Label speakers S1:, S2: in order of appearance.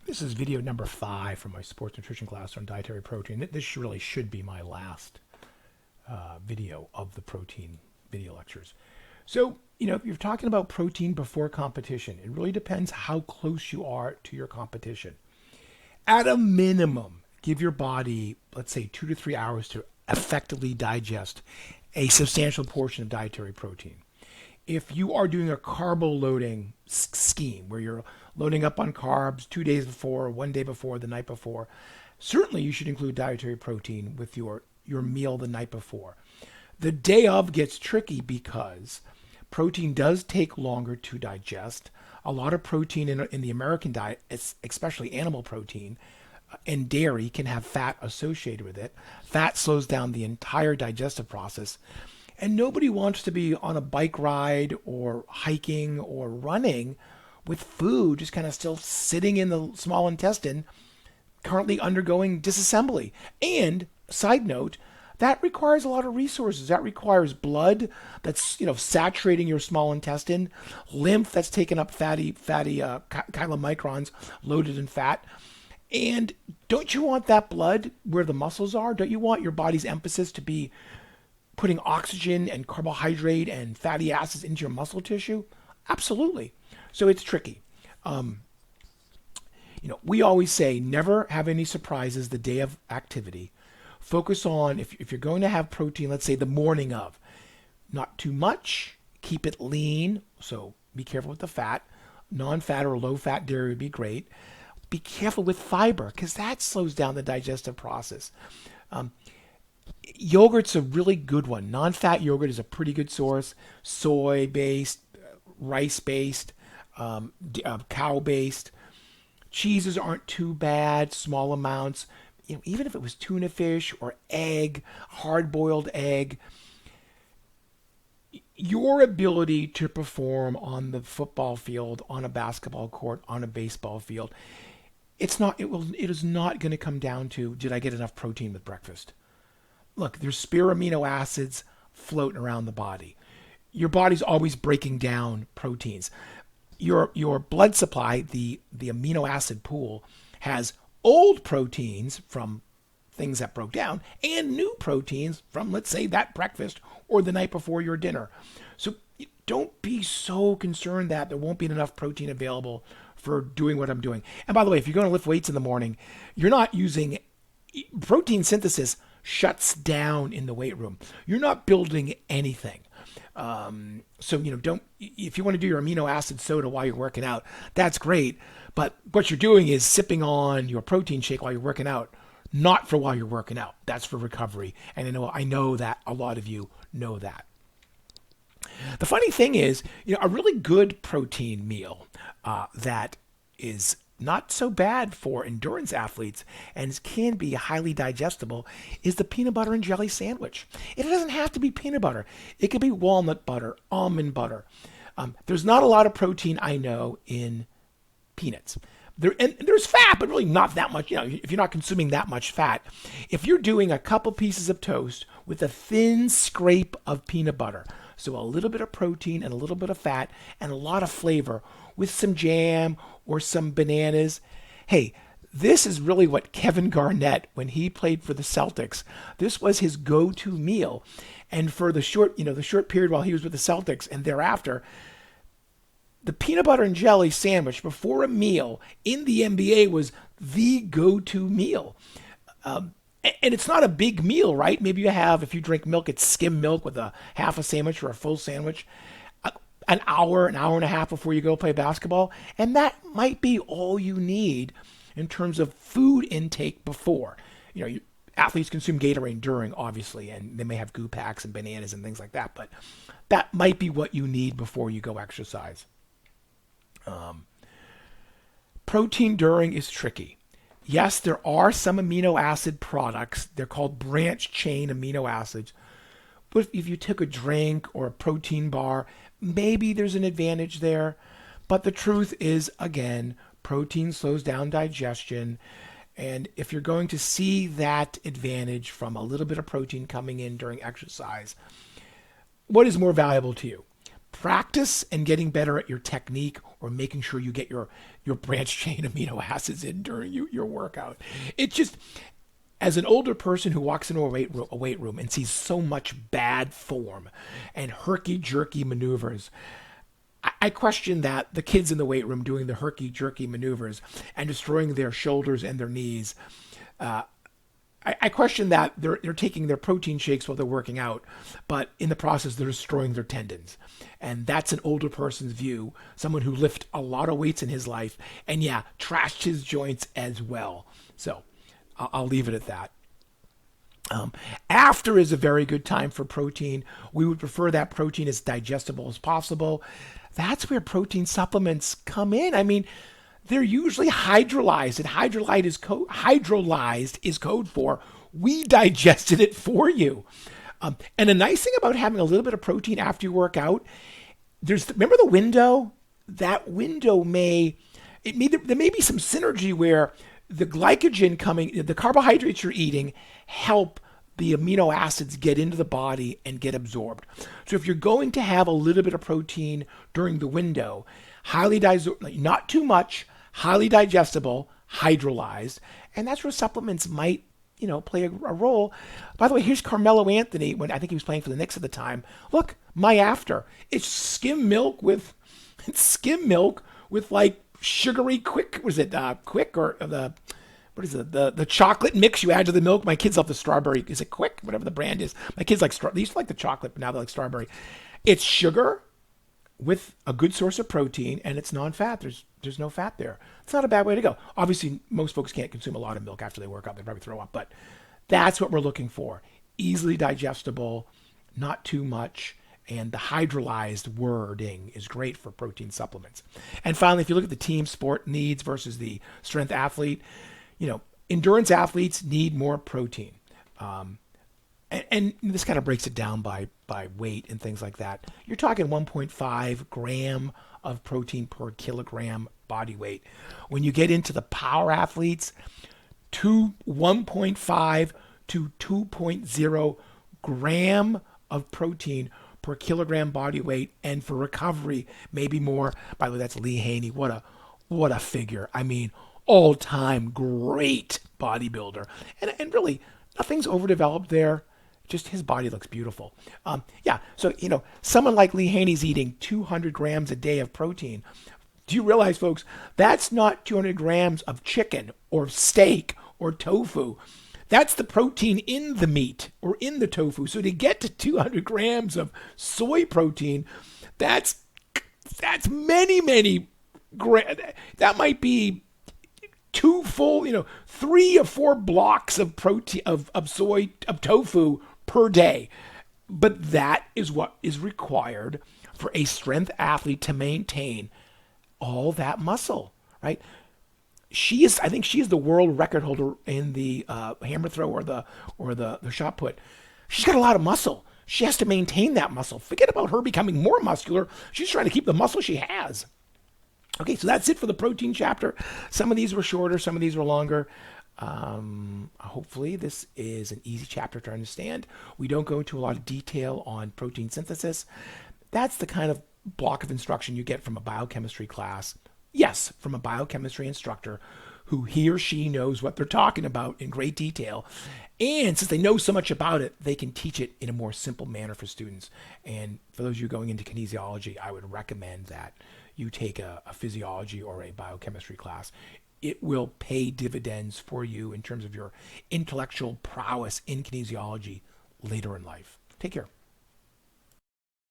S1: This is video number 5 from my sports nutrition class on dietary protein. This really should be my last video of the protein video lectures. So, if you're talking about protein before competition, it really depends how close you are to your competition. At a minimum, give your body, let's say, 2 to 3 hours to effectively digest a substantial portion of dietary protein. If you are doing a carbo loading scheme where you're loading up on carbs 2 days before, 1 day before, the night before, certainly you should include dietary protein with your meal the night before. The day of gets tricky because protein does take longer to digest. A lot of protein in the American diet, especially animal protein, and dairy can have fat associated with it. Fat slows down the entire digestive process. And nobody wants to be on a bike ride or hiking or running with food just kind of still sitting in the small intestine, currently undergoing disassembly. And side note, that requires a lot of resources. That requires blood that's saturating your small intestine, lymph that's taking up fatty chylomicrons loaded in fat. And don't you want that blood where the muscles are? Don't you want your body's emphasis to be putting oxygen and carbohydrate and fatty acids into your muscle tissue? Absolutely. So it's tricky. We always say never have any surprises the day of activity. Focus on, if you're going to have protein, let's say the morning of, not too much, keep it lean. So be careful with the fat. Non-fat or low-fat dairy would be great. Be careful with fiber because that slows down the digestive process. Yogurt's a really good one. Non-fat yogurt is a pretty good source. Soy-based, rice-based, cow-based. Cheeses aren't too bad, small amounts. Even if it was tuna fish or egg, hard-boiled egg, your ability to perform on the football field, on a basketball court, on a baseball field, it is not going to come down to, did I get enough protein with breakfast? Look, there's spare amino acids floating around the body. Your body's always breaking down proteins. Your blood supply, the amino acid pool, has old proteins from things that broke down and new proteins from, let's say, that breakfast or the night before your dinner. So don't be so concerned that there won't be enough protein available for doing what I'm doing. And by the way, if you're going to lift weights in the morning, you're not using protein synthesis shuts down in the weight room. You're not building anything. So don't, if you want to do your amino acid soda while you're working out, that's great. But what you're doing is sipping on your protein shake while you're working out, not for while you're working out. That's for recovery. And I know that a lot of you know that. The funny thing is, a really good protein meal that is not so bad for endurance athletes and can be highly digestible is the peanut butter and jelly sandwich. It doesn't have to be peanut butter. It could be walnut butter, almond butter. There's not a lot of protein, I know, in peanuts. There's fat, but really not that much. If you're not consuming that much fat, if you're doing a couple pieces of toast with a thin scrape of peanut butter, so a little bit of protein and a little bit of fat and a lot of flavor with some jam or some bananas. Hey, this is really what Kevin Garnett, when he played for the Celtics, this was his go-to meal. And for the short period while he was with the Celtics and thereafter, the peanut butter and jelly sandwich before a meal in the NBA was the go-to meal. And it's not a big meal, right? Maybe you have, if you drink milk, it's skim milk with a half a sandwich or a full sandwich. An hour and a half before you go play basketball. And that might be all you need in terms of food intake before. Athletes consume Gatorade during, obviously, and they may have goo packs and bananas and things like that. But that might be what you need before you go exercise. Protein during is tricky. Yes, there are some amino acid products. They're called branch chain amino acids. But if you took a drink or a protein bar, maybe there's an advantage there. But the truth is, again, protein slows down digestion. And if you're going to see that advantage from a little bit of protein coming in during exercise, what is more valuable to you? Practice and getting better at your technique, or making sure you get your branch chain amino acids in during your workout. It just, as an older person who walks into a weight room and sees so much bad form and herky-jerky maneuvers, I question that the kids in the weight room doing the herky-jerky maneuvers and destroying their shoulders and their knees, I question that they're taking their protein shakes while they're working out, but in the process they're destroying their tendons. And that's an older person's view, someone who lifted a lot of weights in his life and yeah, trashed his joints as well. So I'll leave it at that. After is a very good time for protein. We would prefer that protein as digestible as possible. That's where protein supplements come in. I mean, they're usually hydrolyzed, and hydrolyzed is code for we digested it for you. And a nice thing about having a little bit of protein after you work out, remember the window? That window there may be some synergy where the glycogen the carbohydrates you're eating help the amino acids get into the body and get absorbed. So if you're going to have a little bit of protein during the window, not too much, highly digestible, hydrolyzed, and that's where supplements might, play a role. By the way, here's Carmelo Anthony when I think he was playing for the Knicks at the time. Look, my after. It's skim milk with like sugary quick. Was it quick or the what is it? The chocolate mix you add to the milk. My kids love the strawberry. Is it Quick? Whatever the brand is. My kids like they used to like the chocolate, but now they like strawberry. It's sugar with a good source of protein, and it's non-fat. There's no fat there. It's not a bad way to go. Obviously, most folks can't consume a lot of milk after they work out. They probably throw up, but that's what we're looking for. Easily digestible, not too much, and the hydrolyzed wording is great for protein supplements. And finally, if you look at the team sport needs versus the strength athlete, endurance athletes need more protein. And this kind of breaks it down by weight and things like that. You're talking 1.5 gram of protein per kilogram body weight. When you get into the power athletes, 1.5 to 2.0 gram of protein per kilogram body weight, and for recovery, maybe more. By the way, that's Lee Haney. What a figure. I mean, all-time great bodybuilder. And really, nothing's overdeveloped there. Just his body looks beautiful. So, someone like Lee Haney's eating 200 grams a day of protein. Do you realize, folks, that's not 200 grams of chicken or steak or tofu. That's the protein in the meat or in the tofu. So to get to 200 grams of soy protein, that's many, many grams. That might be 3 or 4 blocks of protein of tofu per day. But that is what is required for a strength athlete to maintain all that muscle, right? I think she is the world record holder in the hammer throw or the shot put. She's got a lot of muscle. She has to maintain that muscle. Forget about her becoming more muscular. She's trying to keep the muscle she has. Okay, so that's it for the protein chapter. Some of these were shorter, some of these were longer. Hopefully this is an easy chapter to understand. We don't go into a lot of detail on protein synthesis. That's the kind of block of instruction you get from a biochemistry class. Yes, from a biochemistry instructor who he or she knows what they're talking about in great detail. And since they know so much about it, they can teach it in a more simple manner for students. And for those of you going into kinesiology, I would recommend that you take a physiology or a biochemistry class. It will pay dividends for you in terms of your intellectual prowess in kinesiology later in life. Take care.